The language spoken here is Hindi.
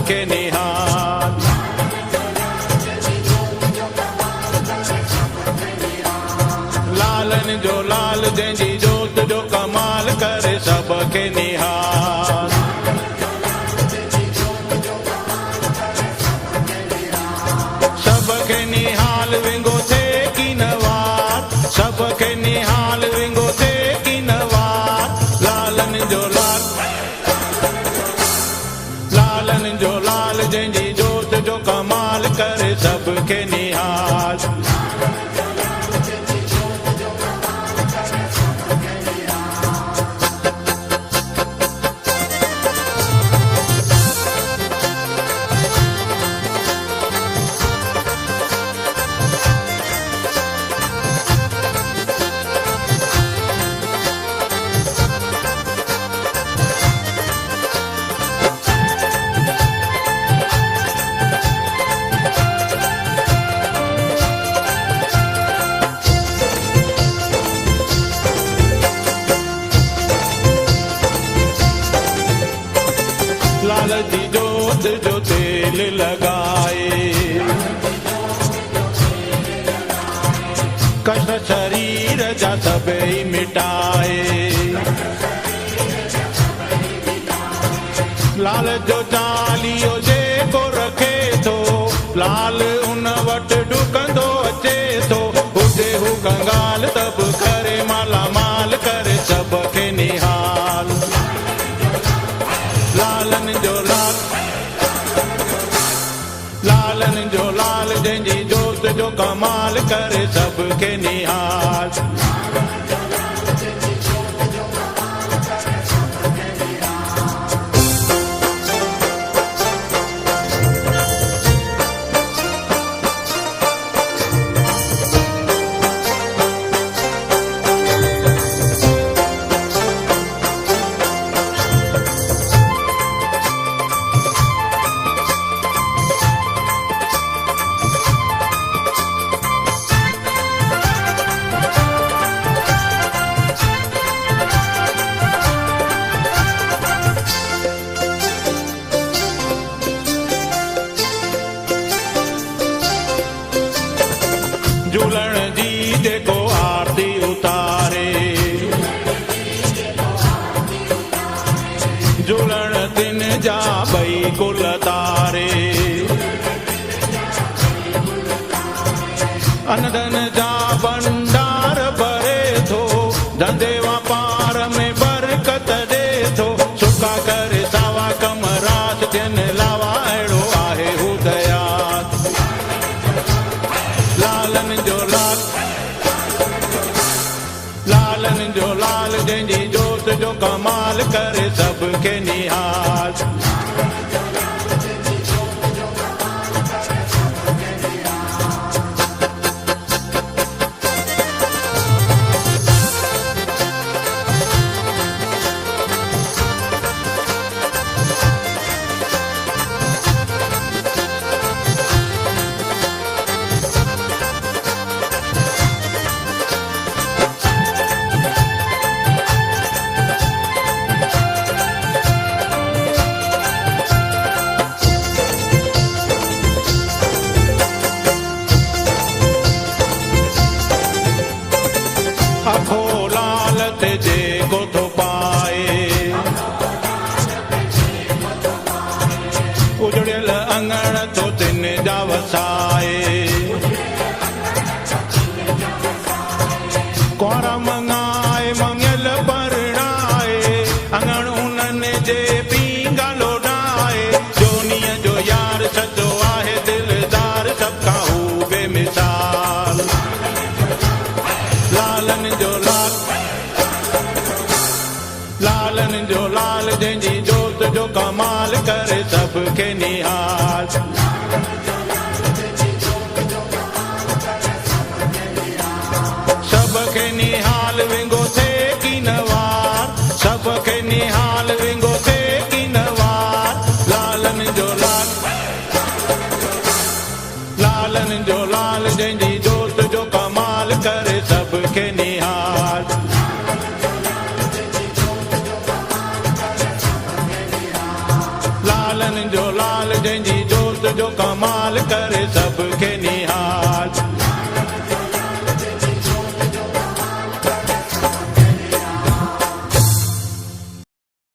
सबके निहाल। लालन जो लाल जंहिंजी जोत जो कमाल करे सबके निहाल। सबके निहाल विंगो थे की नवार, सबके निहाल विंगो थे की नवार। लालन जो लाल, लालन जो लाल जंहिंजी जोत जो कमाल करे सबके निहाल। लाल जी जोत जो तेल लगाए, कष्ट शरीर जा सबई मिटाए। लाल जो चालीहो जेको रखे थो, लाल उन वटि डुकंदो अचे थो। हुजे हू कंगाल तब करे माला माल करे सबके निहाल। लालन जो लाल, लालन जो लाल जंहिंजी जोत जो कमाल करे सबके निहाल। झूलण जी जेको आरती उतारे, झूलण तिन जा ॿई कुल तारे। अनधन जा भंडार भरे थो, धंधे वापार में बरकत ॾे थो। सुखा करे सावा कम रात थियनि लावा, अहिड़ो आहे हू दयाल। लालन जो लाल, लालन जो लाल जंहिंजी जोत जो कमाल करे सबके निहाल। अखो लाल ते जेको थो पाए, उजड़ियल अंगण थो तिन जा वसाए। कुंवारा मंगाए मंगियल परणाए, अंगण उन्हनि जे पींगा लोॾाए। जोनीअ जो यार सचो आहे दिलदार, सब खां हू बेमिसाल। लालन जो लाल, लालन जो लाल जंहिंजी जोत जो कमाल करे सबके निहाल। सबके निहाल विंगो थे की नवार, सबके निहाल विंगो थे की नवार। लालन जो लाल, लालन जो लाल जंहिंजी जोत जो कमाल करे सबके निहाल। लाल लालन जो लाल जंहिंजी जोत जो कमाल कर